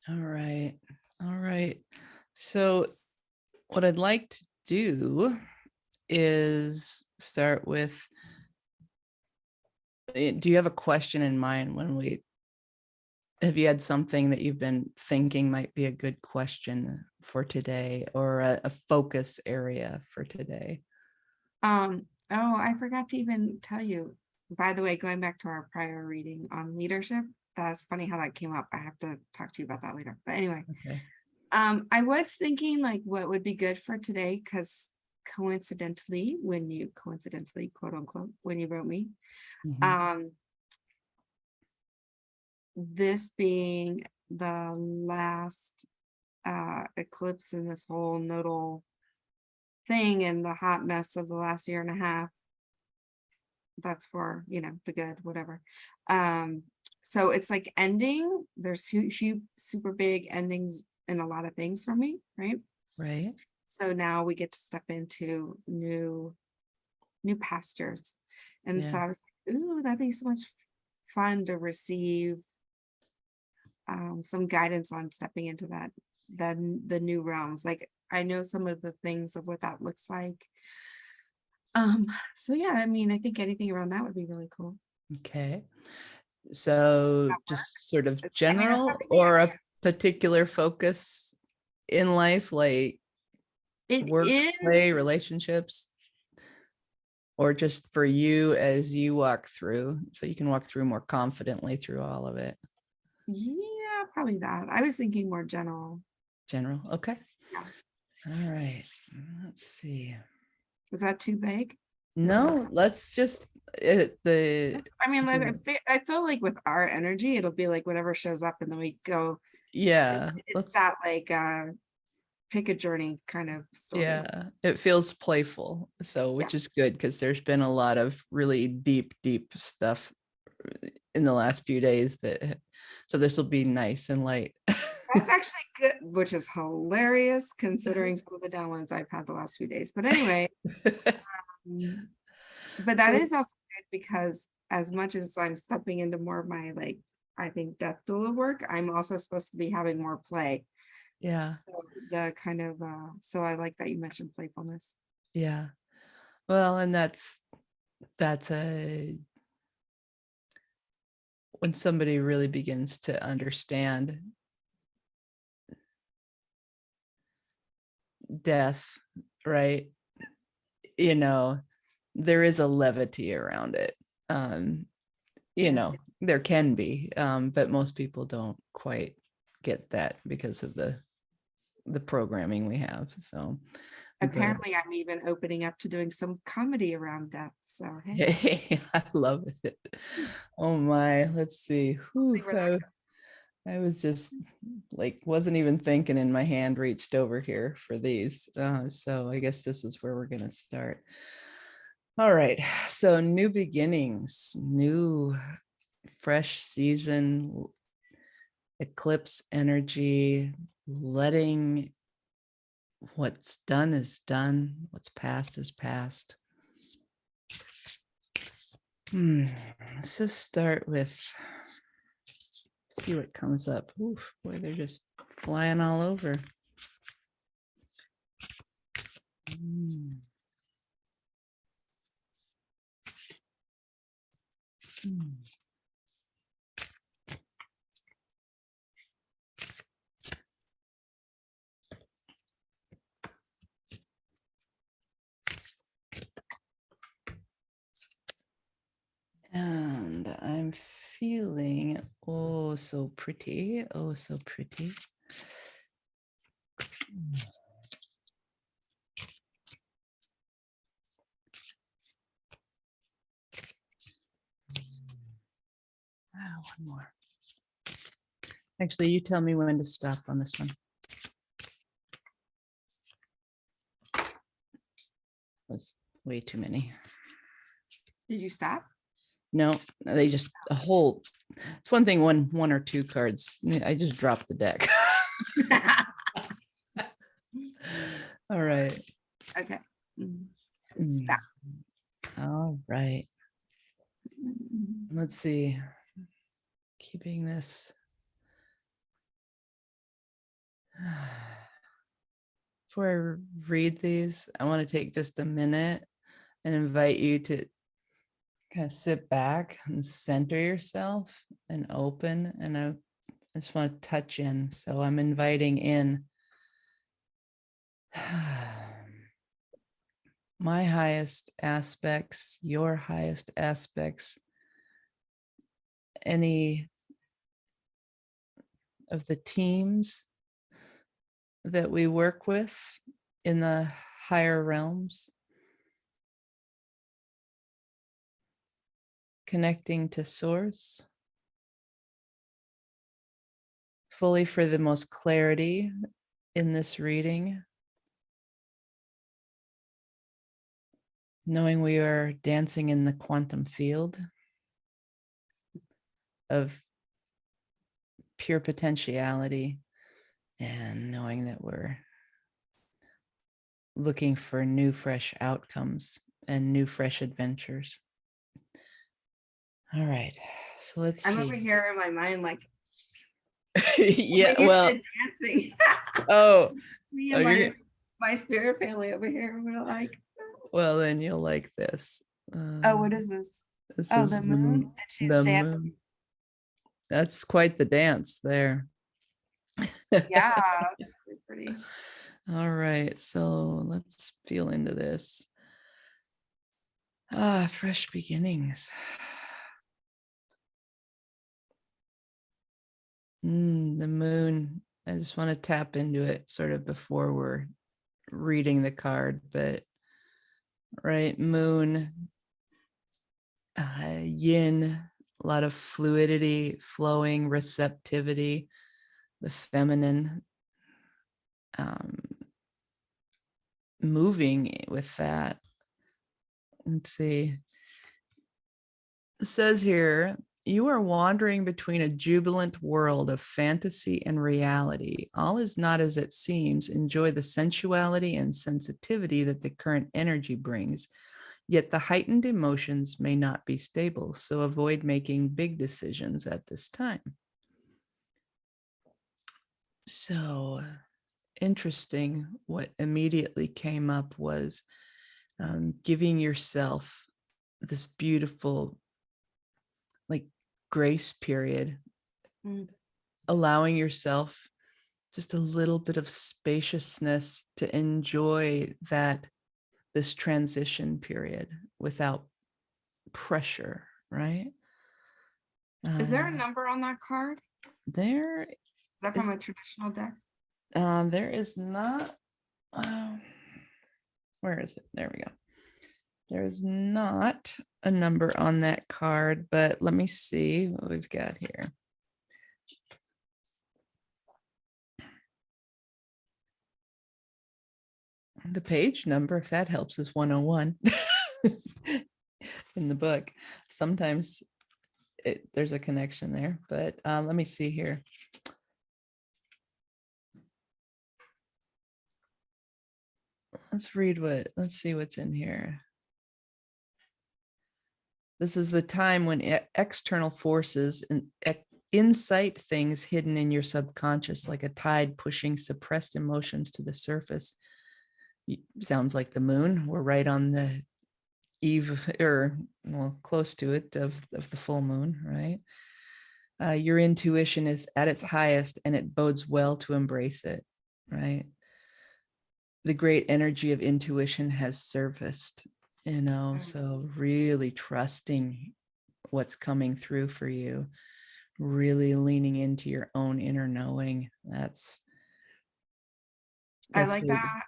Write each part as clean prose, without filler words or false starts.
All right. All right. So what I'd like to do is start with, do you have a question in mind have you had something that you've been thinking might be a good question for today, or a focus area for today? Oh, I forgot to even tell you. By the way, going back to our prior reading on leadership, that's funny how that came up. I have to talk to you about that later. But anyway, Okay. I was thinking like what would be good for today, because coincidentally, quote unquote, when you wrote me, Mhm. um, this being the last eclipse in this whole nodal thing and the hot mess of the last year and a half, that's for, the good, whatever. um so it's like ending, there's huge super big endings in a lot of things for me, right? Right. So now we get to step into new pastures. And so Yeah. I was like, ooh, that'd be so much fun to receive some guidance on stepping into the new realms. Like I know some of the things of what that looks like. So yeah, I mean, I think anything around that would be really cool. Okay. So That just sort of I mean, it's up general, in the or air. a particular focus in life, like It work, play, is, relationships, or just for you as you walk through, so you can walk through more confidently through all of it? yeah, probably that. I was thinking more general. General. Okay. Yeah. All right. Let's see. Is that too vague? Is that, No, let's just the I mean, like, I feel like with our energy, it'll be like whatever shows up, and then we go, yeah, it's let's that like pick a journey kind of story. yeah, it feels playful. So, Yeah. which is good because there's been a lot of really deep stuff in the last few days so this will be nice and light. That's actually good, which is hilarious considering some of the downloads I've had the last few days. But anyway, mm, but that So is also good because as much as I'm stepping into more of my like, I think death doula work, I'm also supposed to be having more play. yeah, So the kind of so I like that you mentioned playfulness. yeah. Well, and that's a when somebody really begins to understand death, right? You know, there is a levity around it. Um, Yes. there can be, but most people don't quite get that because of the programming we have. So, but Apparently I'm even opening up to doing some comedy around death. So hey, hey, I love it. Oh my, let's see. we'll see Whew, where that I was just like, wasn't even thinking, and my hand reached over here for these. So I guess this is where we're gonna start. All right. So new beginnings, new fresh season, eclipse energy, letting what's done is done, what's past is past. Let's just start with, see what comes up. Oof, boy, they're just flying all over. Hmm. Hmm. And I'm feeling oh so pretty, oh so pretty. One more. Actually, you tell me when to stop on this one. Was way too many. did you stop? No, they just a whole. It's one thing one or two cards. I just dropped the deck. All right. Okay. Mm, Mm. stop. All right. Mm, Let's see. Keeping this Before I read these, I want to take just a minute and invite you to kind of sit back and center yourself and open. And I just want to touch in. So I'm inviting in my highest aspects, your highest aspects, any of the teams that we work with in the higher realms, connecting to source fully for the most clarity in this reading, knowing we are dancing in the quantum field of pure potentiality, and knowing that we're looking for new, fresh outcomes and new, fresh adventures. All right, so let's I'm see. over here in my mind, like, Yeah, when you well, said dancing, oh, me oh, and you're my spirit family over here, we're like, well, then you'll like this. oh, what is this? This Oh, the is moon, and she's the dancing. moon. That's quite the dance there. Yeah, it's really pretty. All right, so let's feel into this. Ah, fresh beginnings. The moon. I just want to tap into it sort of before we're reading the card, but right, moon, yin, a lot of fluidity, flowing, receptivity, the feminine, um, moving with that. Let's see. It says here, you are wandering between a jubilant world of fantasy and reality. All is not as it seems. Enjoy the sensuality and sensitivity that the current energy brings. Yet the heightened emotions may not be stable, so avoid making big decisions at this time. So interesting. What immediately came up was giving yourself this beautiful, like, grace period, allowing yourself just a little bit of spaciousness to enjoy this transition period without pressure, right? Is there a number on that card? There Is that from a is traditional deck? there is not where is it? There we go. There is not a number on that card, but let me see what we've got here. The page number, if that helps, is 101 in the book. Sometimes there's a connection there, but let me see here. Let's see what's in here. This is the time when external forces and incite things hidden in your subconscious, like a tide pushing suppressed emotions to the surface. Sounds like the moon. We're right on the eve, or well, close to it, of the full moon, right? Your intuition is at its highest and it bodes well to embrace it, right? The great energy of intuition has surfaced, so really trusting what's coming through for you, really leaning into your own inner knowing. I That's like really, that.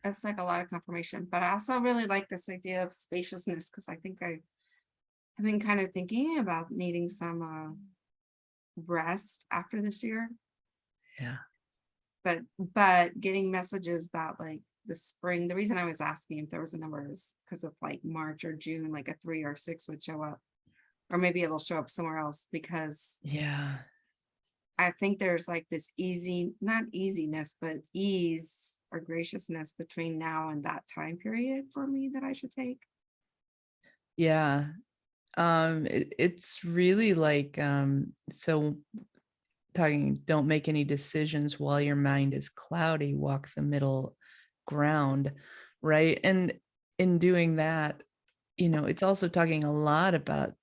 It's like a lot of confirmation, but I also really like this idea of spaciousness, because I think I've been kind of thinking about needing some rest after this year, yeah. but getting messages that, like, the spring, the reason I was asking if there was a number is because of like March or June, like a 3 or a 6 would show up, or maybe it'll show up somewhere else, because Yeah. I think there's like this not easiness, but ease or graciousness between now and that time period for me that I should take. Yeah. It's really like, so talking, don't make any decisions while your mind is cloudy, walk the middle ground, right? And in doing that, it's also talking a lot about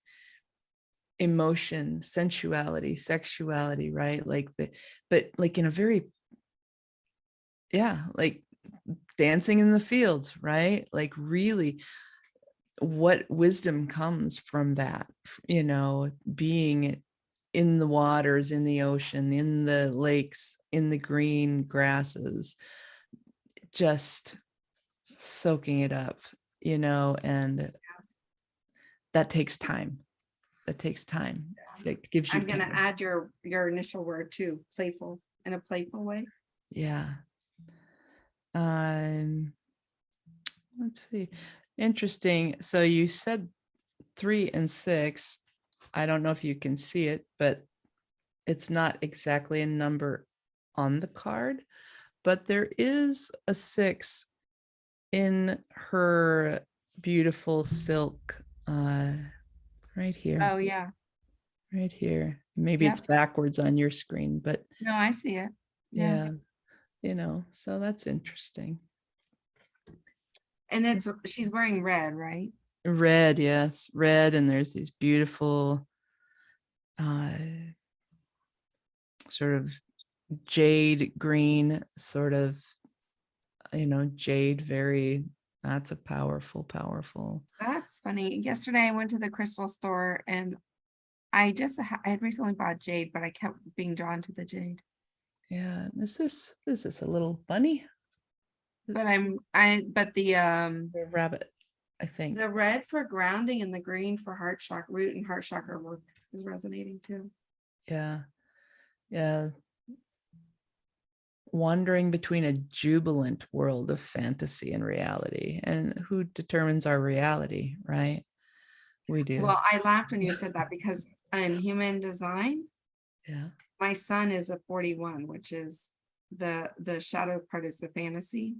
emotion, sensuality, sexuality, right? But like in a very, yeah, like dancing in the fields, right? Like really what wisdom comes from that, being in the waters, in the ocean, in the lakes, in the green grasses, just soaking it up, and that takes time. That takes time. That gives you I'm gonna time. add your initial word too, playful, in a playful way. Yeah. Um, let's see. Interesting. So you said 3 and 6. I don't know if you can see it, but it's not exactly a number on the card, but there is a 6 in her beautiful silk, right here, Oh, yeah. right here. Maybe it's Yep. backwards on your screen, but No, I see it. Yeah. yeah, so that's interesting. And she's wearing red, right? Red, yes, red, and there's these beautiful uh sort of jade green, sort of, jade, very, that's a powerful. That's funny. Yesterday I went to the crystal store and I had recently bought jade, but I kept being drawn to the jade. Yeah, is this a little bunny? But A rabbit, I think. the red for grounding and the green for heart chakra root and heart chakra work is resonating too. Yeah, yeah. Wandering between a jubilant world of fantasy and reality. And who determines our reality, right? We do. Well, I laughed when you said that because in human design, Yeah. my son is a 41, which is the shadow part is the fantasy.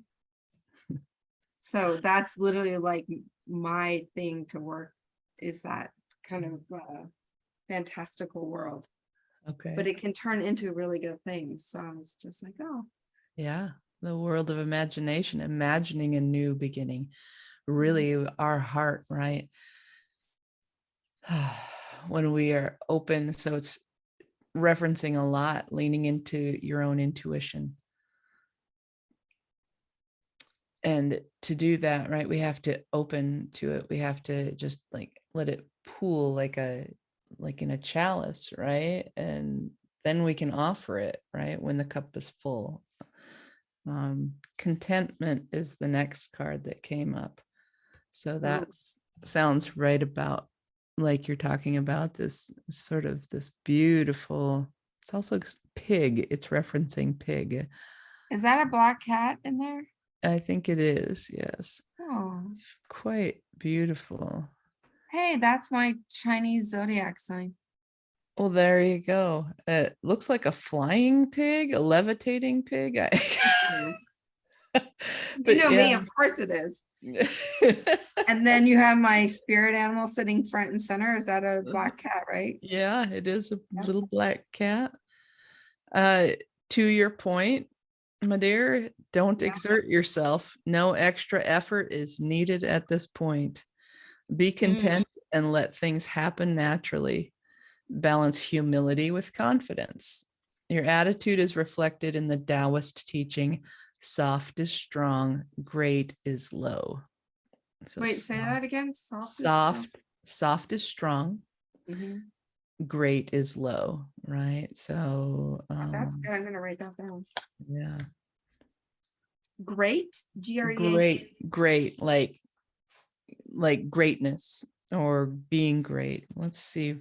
So that's literally like my thing to work is that kind of fantastical world, but Okay. it can turn into really good things. So I was just like, oh, Yeah. The world of imagination, imagining a new beginning, mhm. really our heart, right? When we are open. So it's referencing a lot, leaning into your own intuition. And to do that, right, we have to open to it. We have to just like let it pool like in a chalice, right? And then we can offer it, right, when the cup is full. Contentment is the next card that came up. So Oh, that sounds right about like you're talking about this sort of this beautiful, it's also pig, it's referencing pig. is that a black cat in there? I think it is, yes. Oh, Quite beautiful. hey, that's my Chinese zodiac sign. Well, there you go. It looks like a flying pig, a levitating pig. It is. You But know me, yeah. of course it is. And then you have my spirit animal sitting front and center. Is that a black cat, right? Yeah, it is a Yep. little black cat. Uh, to your point, my dear, don't Yeah. exert yourself. No extra effort is needed at this point. Be Mm. content and let things happen naturally. Balance humility with confidence. Your attitude is reflected in the Taoist teaching, soft is strong, great is low. So Wait, say that again. Soft is strong. soft is strong, Mhm. great is low, right? So That's good. I'm gonna write that down. yeah. Great. Great. Great, like greatness or being great. Let's see.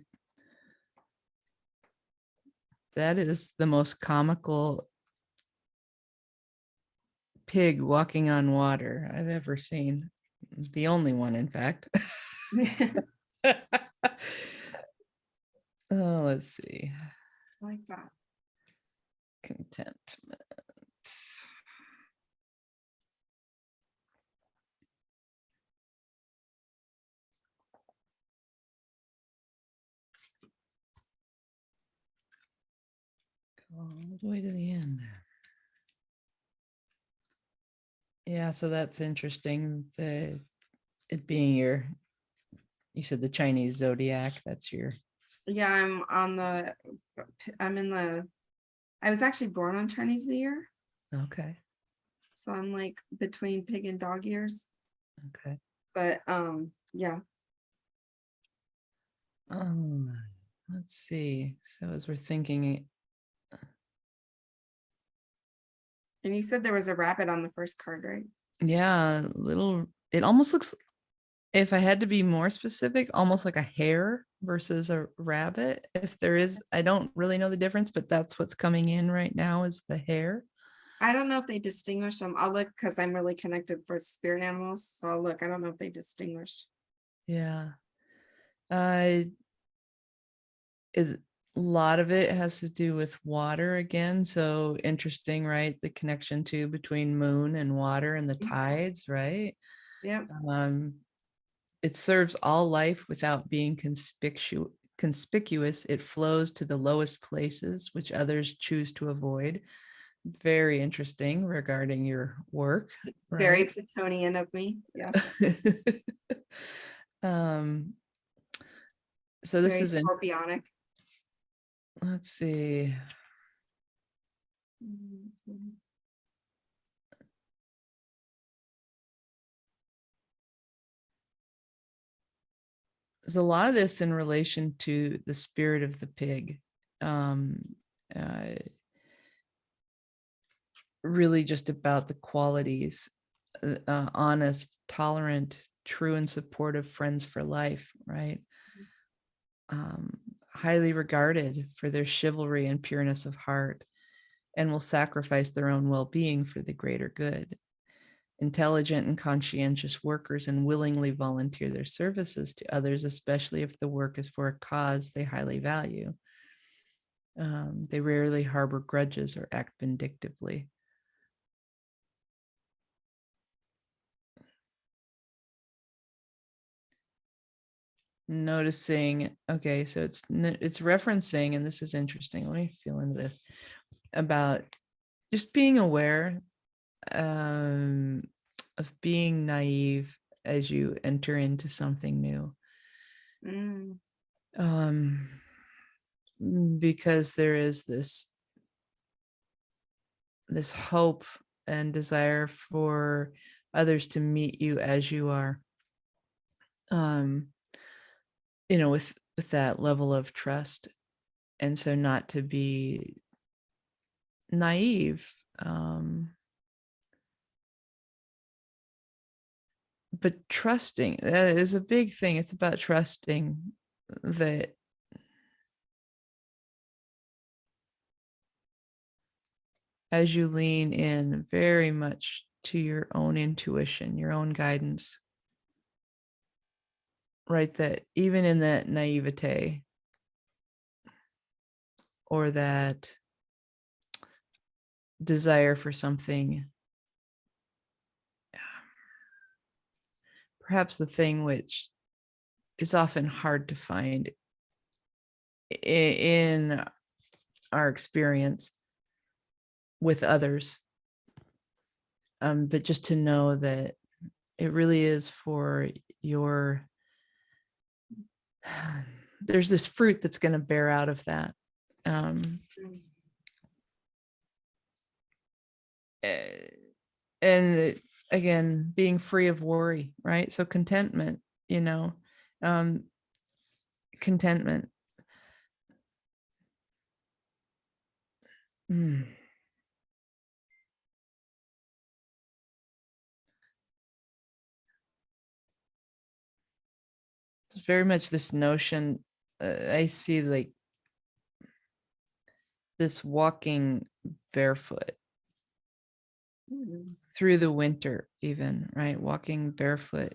That is the most comical pig walking on water I've ever seen. The only one, in fact. Oh, let's see. Like that. Contentment. all the way to the end. Yeah, so that's interesting. It being you said the Chinese zodiac, that's your, Yeah, I was actually born on Chinese New Year. okay, So I'm like between pig and dog years. okay. But yeah. Let's see. So as we're thinking, And you said there was a rabbit on the first card, right? yeah, it almost looks, if I had to be more specific, almost like a hare versus a rabbit. If there is, I don't really know the difference, but that's what's coming in right now is the hare. I don't know if they distinguish them. I'll look because I'm really connected for spirit animals. So I'll look. I don't know if they distinguish. Yeah. Uh, is a lot of it has to do with water again. So interesting, right? The connection too between moon and water and the tides, right? Yep. Um, it serves all life without being conspicuous. It flows to the lowest places, which others choose to avoid. Very interesting regarding your work, Very right? Plutonian of me. Yes. um, so this Very is in, scorpionic. let's see. Mhm. There's a lot of this in relation to the spirit of the pig. Um, uh, really just about the qualities, honest, tolerant, true and supportive friends for life, right? um, Highly regarded for their chivalry and pureness of heart, and will sacrifice their own well-being for the greater good. Intelligent and conscientious workers, and willingly volunteer their services to others, especially if the work is for a cause they highly value. They rarely harbor grudges or act vindictively. Noticing, okay, so it's referencing, and this is interesting, let me feel into this, about just being aware um, of being naive as you enter into something new. Mm. Um, because there is this hope and desire for others to meet you as you are. Um, with that level of trust, and so not to be naive, but trusting. That is a big thing. It's about trusting that as you lean in very much to your own intuition, your own guidance, right? That even in that naivete or that desire for something, perhaps the thing which is often hard to find in our experience with others, but just to know that it really is for your, there's this fruit that's going to bear out of that. Um, Mm. and again, being free of worry, right? So contentment, you know, um, contentment. Mm. It's very much this notion. I see like this walking barefoot Mm. through the winter, even, right? Walking barefoot,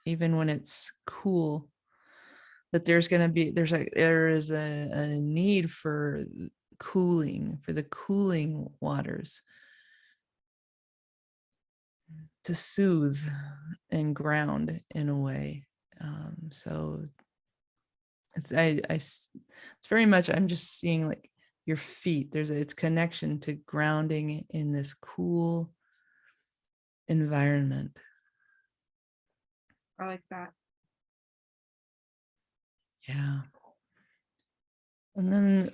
even when it's cool. That there is a need for cooling, for the cooling waters to soothe and ground in a way. So it's very much, I'm just seeing like your feet. It's connection to grounding in this cool environment. I like that. Yeah. And then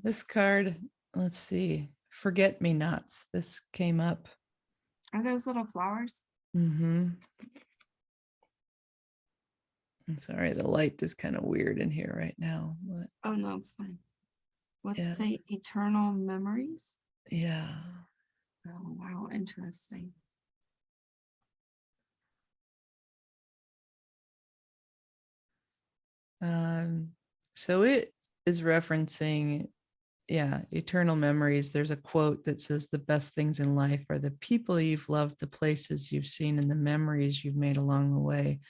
this card, let's see, forget me nots. This came up. Are those little flowers? Mm-hmm. I'm sorry, the light is kind of weird in here right now. But Oh no, it's fine. What's yeah, it say? Eternal memories? yeah. Oh wow, interesting. So it is referencing, yeah, eternal memories. There's a quote that says the best things in life are the people you've loved, the places you've seen, and the memories you've made along the way.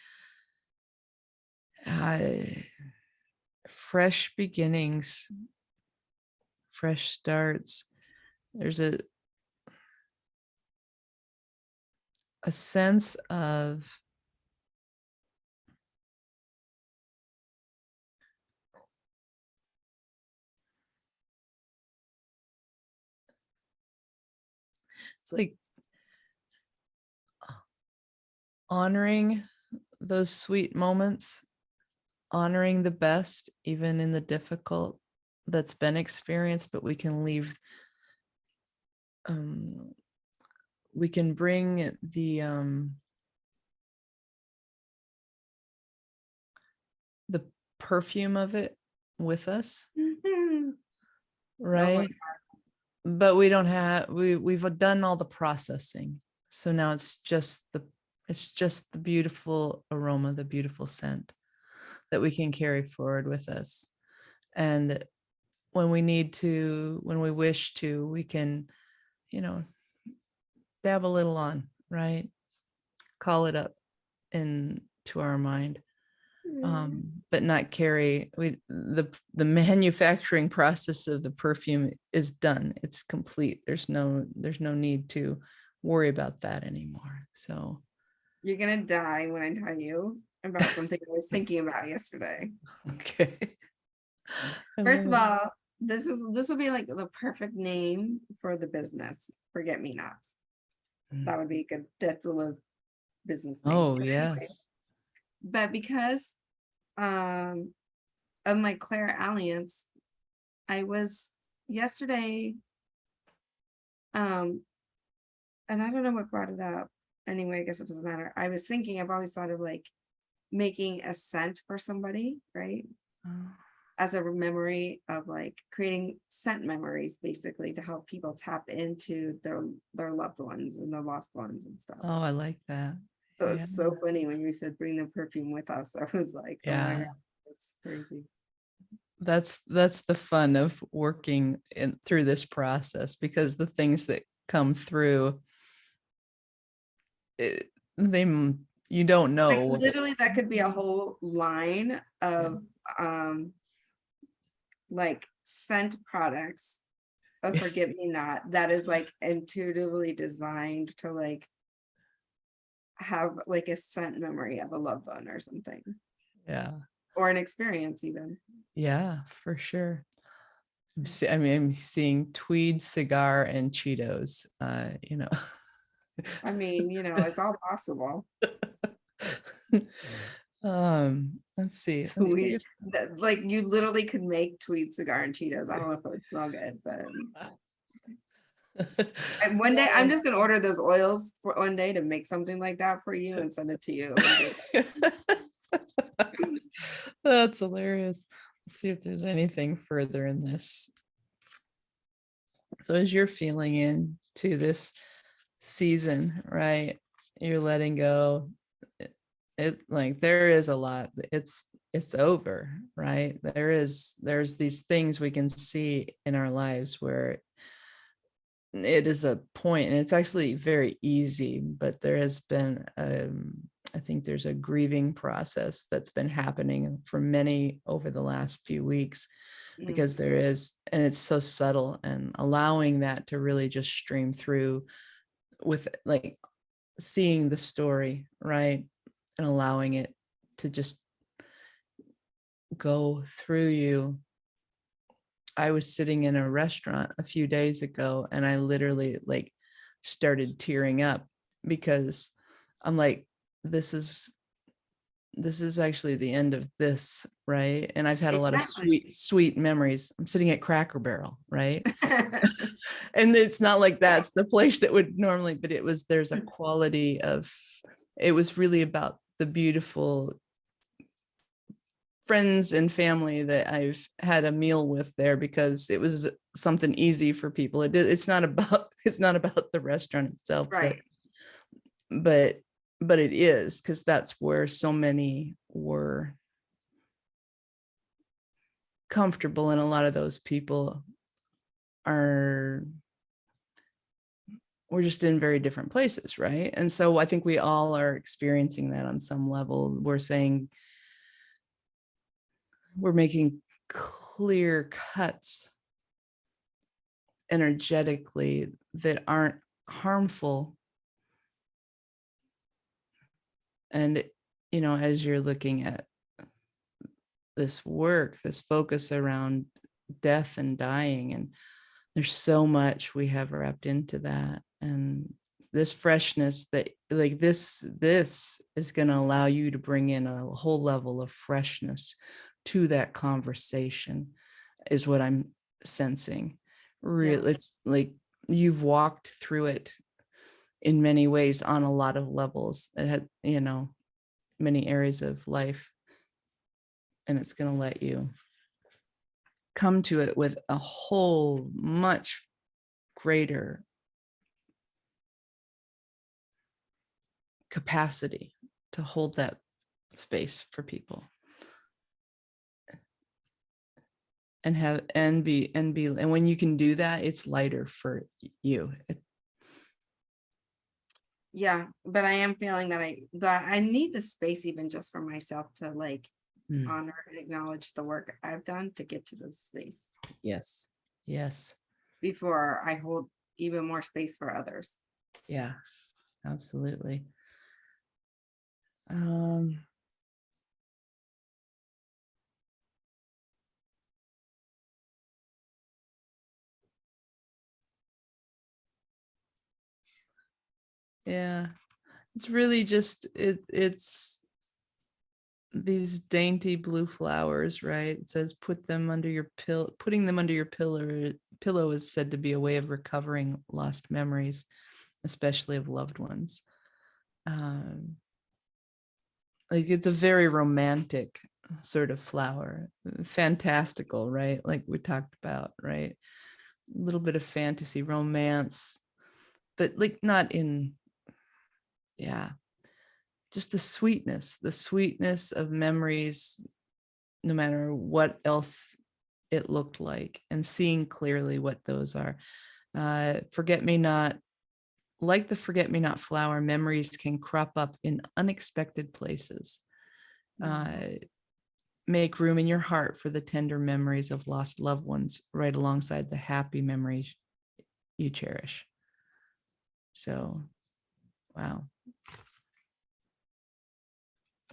Fresh beginnings, fresh starts. There's a sense of it's like honoring those sweet moments, honoring the best, even in the difficult that's been experienced, but we can leave, we can bring the perfume of it with us, Oh my right? But we don't have, we've done all the processing. So now it's just the beautiful aroma, the beautiful scent that we can carry forward with us. And when we need to, when we wish to, we can, you know, dab a little on, right? Call it up into our mind. God. But not carry the manufacturing process of the perfume is done. It's complete. There's no need to worry about that anymore. So You're gonna die when I tell you about something I was thinking about yesterday. okay. I First love of it. all, this will be like the perfect name for the business. Forget me nots. That would be a good titular business name. Oh But anyway, yes. but because of my Claire Alliance, I was yesterday, and I don't know what brought it up. Anyway, I guess it doesn't matter. I was thinking, I've always thought of like making a scent for somebody, right? As a memory of like creating scent memories, basically to help people tap into their loved ones and their lost ones and stuff. Oh, I like that. So Yeah. it's so funny when you said bring the perfume with us. I was like, oh my Yeah. God, that's crazy. That's the fun of working in through this process, because the things that come through it, you don't Like know. literally that could be a whole line Yeah. of like scent products of forget me not that is like intuitively designed to like have like a scent memory of a loved one or something, Yeah. or an experience even. Yeah, for sure. I mean, I'm seeing tweed, cigar, and Cheetos. You know. I mean, it's all possible. Let's see. Let's see Tweet that, like you literally could make tweed cigar and Cheetos. I don't know if it would smell good, but and one day I'm just gonna order those oils for one day to make something like that for you and send it to you. That's hilarious. Let's see if there's anything further in this. So as you're feeling into this season, right? You're letting go. It like there is a lot. It's over, right? There's these things we can see in our lives where it is a point, and it's actually very easy, but there has been I think there's a grieving process that's been happening for many over the last few weeks, Mm, because there is, and it's so subtle, and allowing that to really just stream through with like seeing the story, right? And allowing it to just go through you I was sitting in a restaurant a few days ago and I literally like started tearing up because I'm like, this is actually the end of this, right? And I've had a lot of Exactly. sweet memories. I'm sitting at Cracker Barrel, right? And it's not like that's the place that would normally, but there's a quality of, it was really about the beautiful friends and family that I've had a meal with there because it was something easy for people. It's not about it's not about the restaurant itself, Right. but but it is, because that's where so many were comfortable, and a lot of those people are, we're just in very different places, right? And so I think we all are experiencing that on some level. We're saying we're making clear cuts energetically that aren't harmful. And, as you're looking at this work, this focus around death and dying, and there's so much we have wrapped into that. And this freshness that like this is going to allow you to bring in a whole level of freshness to that conversation, is what I'm sensing. Yeah. Real, it's like you've walked through it in many ways on a lot of levels. It had, many areas of life, and it's going to let you come to it with a whole much greater capacity to hold that space for people and have and when you can do that, it's lighter for you. Yeah, but I am feeling that I need the space even just for myself to like Mm, honor and acknowledge the work I've done to get to this space yes, yes, before I hold even more space for others. yeah, absolutely. um yeah, it's really just it's these dainty blue flowers, right? It says put them under your pillow. Putting them under your pillow is said to be a way of recovering lost memories, especially of loved ones. um like it's a very romantic sort of flower, fantastical, right? Like we talked about, right? A little bit of fantasy romance, but like not in, yeah, just the sweetness of memories, no matter what else it looked like, and seeing clearly what those are. Forget me not, like the forget me not flower, memories can crop up in unexpected places. Mhm. Make room in your heart for the tender memories of lost loved ones, right alongside the happy memories you cherish. So, wow,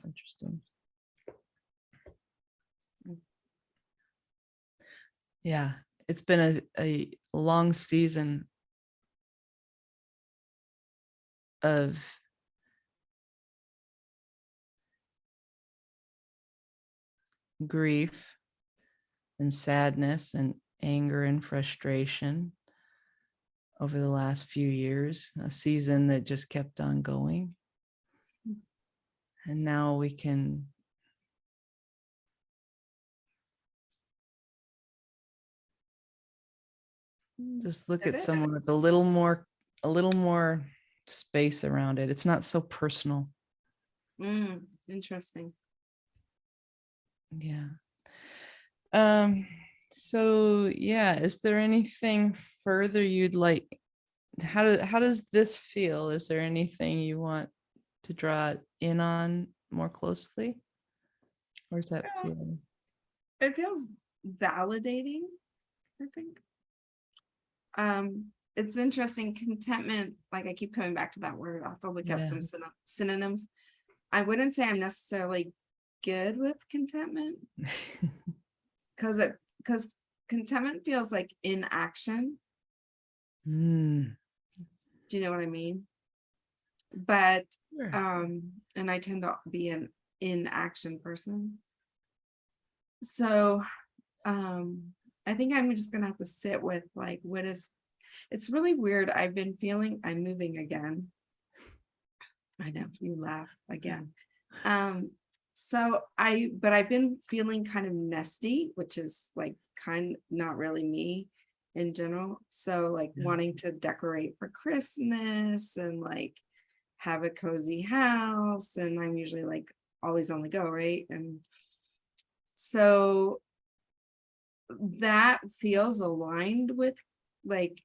interesting. Yeah, it's been a long season of grief and sadness and anger and frustration over the last few years, a season that just kept on going. And now we can just look at Pivot? someone with a little more space around it. It's not so personal. Interesting. Yeah. So yeah, is there anything further you'd like? How does this feel? Is there anything you want to draw in on more closely? Where's that Yeah, feeling? it feels validating, I think. It's interesting. Contentment, like I keep coming back to that word. I'll have to look up Yeah. some synonyms. I wouldn't say I'm necessarily good with contentment because contentment feels like inaction. Mm, Do you know what I mean? But sure. and I tend to be an inaction person. So I think I'm just gonna have to sit with like what is, it's really weird. I've been feeling I'm moving again. I know you laugh again. Um, but I've been feeling kind of nesty, which is like kind not really me in general. So like Yeah. wanting to decorate for Christmas and like have a cozy house. And I'm usually like always on the go, right? And so that feels aligned with like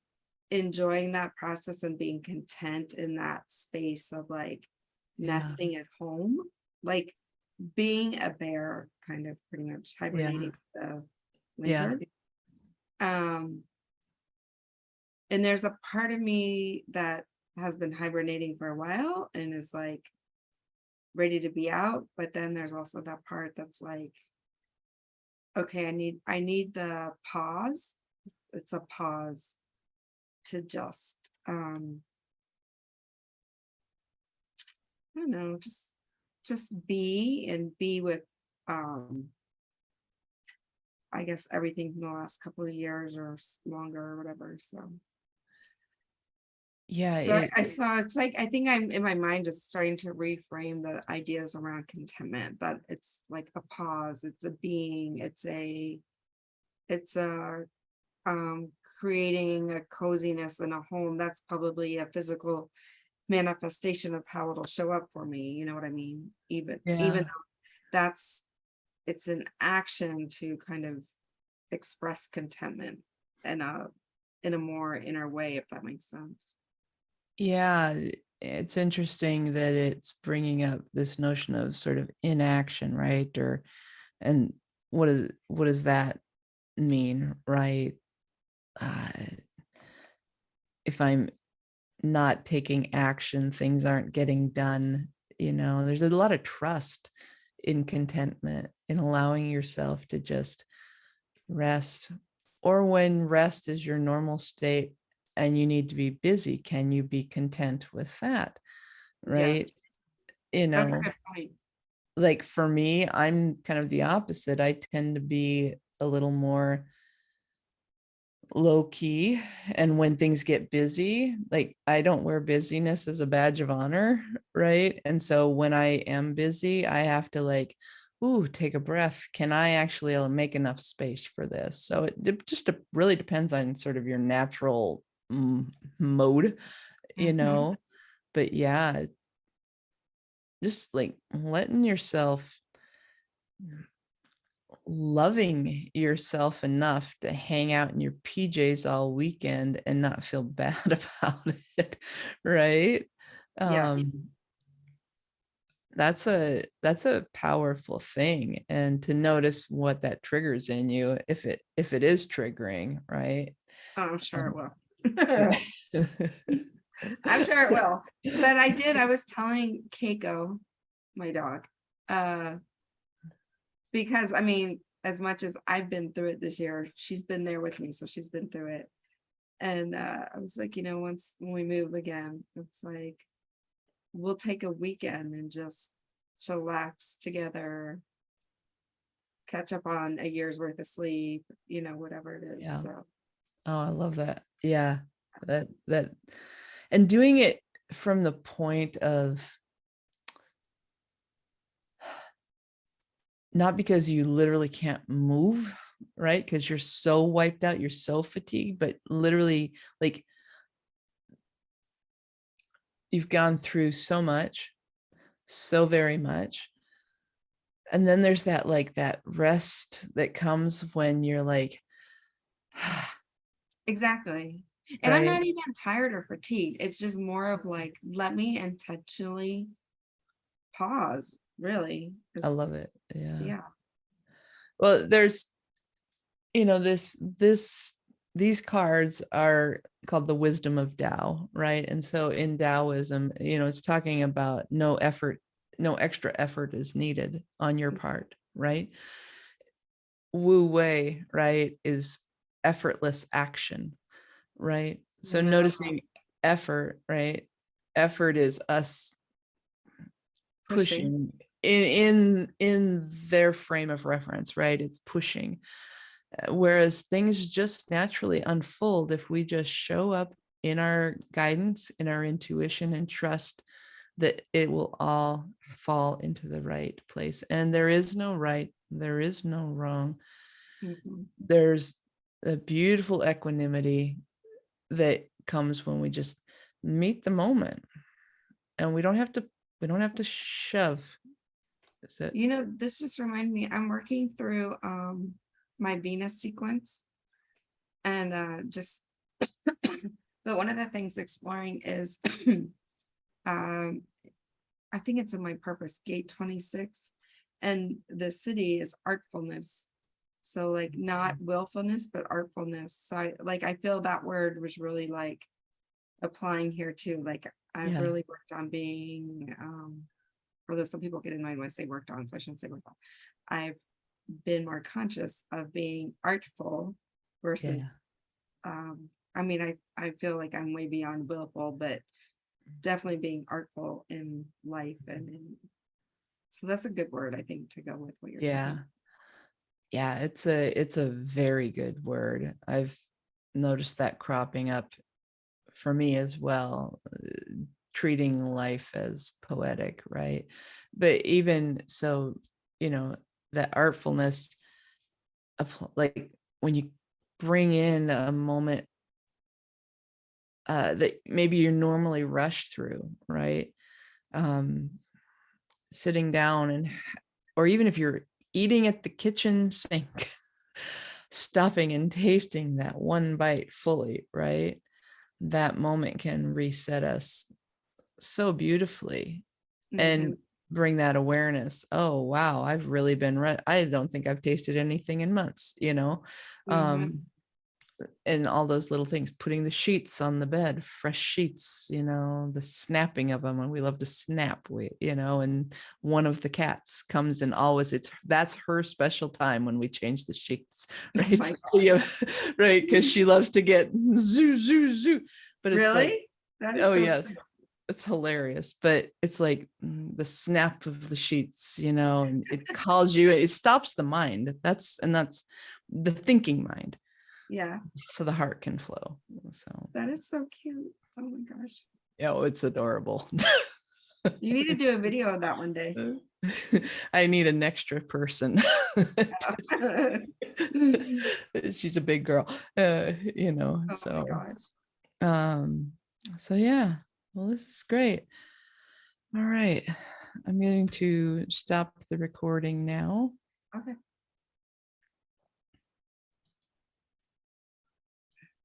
enjoying that process and being content in that space of like Yeah. nesting at home, like being a bear, kind of pretty much Yeah. hibernating the Yeah. winter. Um, and there's a part of me that has been hibernating for a while and is like ready to be out, but then there's also that part that's like, okay, I need the pause. It's a pause to just I don't know, just be and be with um I guess everything from the last couple of years or longer or whatever. So Yeah. so I saw it's like I think I'm in my mind just starting to reframe the ideas around contentment, that it's like a pause, it's a being, it's a um creating a coziness in a home. That's probably a physical manifestation of how it'll show up for me, you know what I mean? Even Yeah. though that's it's an action to kind of express contentment in a more inner way, if that makes sense. Yeah. It's interesting that it's bringing up this notion of sort of inaction, right? And what does that mean, right? Uh, if I'm not taking action, things aren't getting done. There's a lot of trust in contentment, in allowing yourself to just rest, or when rest is your normal state and you need to be busy, can you be content with that? Yes, Right. that's a good point. Like for me, I'm kind of the opposite. I tend to be a little more low key, and when things get busy, like I don't wear busyness as a badge of honor, right? And so when I am busy, I have to like, ooh, take a breath. Can I actually make enough space for this? So just really depends on sort of your natural mode, you Mhm. know. But yeah, just like letting yourself, loving yourself enough to hang out in your PJs all weekend and not feel bad about it, right? Yes. Um, that's a powerful thing, and to notice what that triggers in you, if it is triggering, right? Oh, I'm sure it Um, will. I'm sure it will. But I was telling Keiko, my dog, uh, because I mean, as much as I've been through it this year, she's been there with me, so she's been through it. And I was like, once when we move again, it's like we'll take a weekend and just chillax together, catch up on a year's worth of sleep, whatever it is. yeah. So Oh, I love that. Yeah. That and doing it from the point of, not because you literally can't move, right? Because you're so wiped out, you're so fatigued, but literally, like, you've gone through so much, so very much. And then there's that, like, that rest that comes when you're like, exactly. And I'm right? not even tired or fatigued. It's just more of like, let me intentionally pause, really. I 'Cause, love it. Yeah. yeah. Well, there's, these cards are called the wisdom of Tao, right? And so in Taoism, it's talking about no effort, no extra effort is needed on your part, right? Wu Wei, right, is effortless action, right? So I love that. noticing effort, right? Effort is us Pushing. pushing in their frame of reference, right? It's pushing. Whereas things just naturally unfold if we just show up in our guidance, in our intuition, and trust that it will all fall into the right place. And there is no right, there is no wrong. Mhm. There's a beautiful equanimity that comes when we just meet the moment, and we don't have to shove. So You know, this just reminded me, I'm working through my Venus sequence, and just but one of the things exploring is um I think it's in my purpose gate 26, and the city is artfulness. So like not willfulness, but artfulness. So I feel that word was really like applying here too. Like I've yeah, really worked on being although some people get annoyed when I say worked on, so I shouldn't say worked on. I've been more conscious of being artful yeah, versus I mean I feel like I'm way beyond willful, but definitely being artful in life and in, so that's a good word I think to go with what you're yeah. talking. Yeah, it's a very good word. I've noticed that cropping up for me as well, treating life as poetic, right? But even so, you know, that artfulness of like when you bring in a moment that maybe you're normally rushed through, right? Um, Sitting down and, or even if you're eating at the kitchen sink, stopping and tasting that one bite fully, right? That moment can reset us so beautifully Mm-hmm. and bring that awareness. Oh, wow, I've really been, I don't think I've tasted anything in months, Mm-hmm. um, and all those little things, putting the sheets on the bed, fresh sheets, the snapping of them. And we love to snap, and one of the cats comes and always, that's her special time when we change the sheets, Oh right? my So god. right, because she loves to get zoo, zoo, zoo. But it's like, Really? That is oh so yes, cute. it's hilarious. But it's like the snap of the sheets, and it calls you, it stops the mind. That's the thinking mind, Yeah, so the heart can flow. So that is so cute. Oh my gosh. it's adorable. You need to do a video of that one day. I need an extra person. Oh She's a big girl, my gosh. um so yeah, well, this is great. All right, I'm going to stop the recording now. Okay.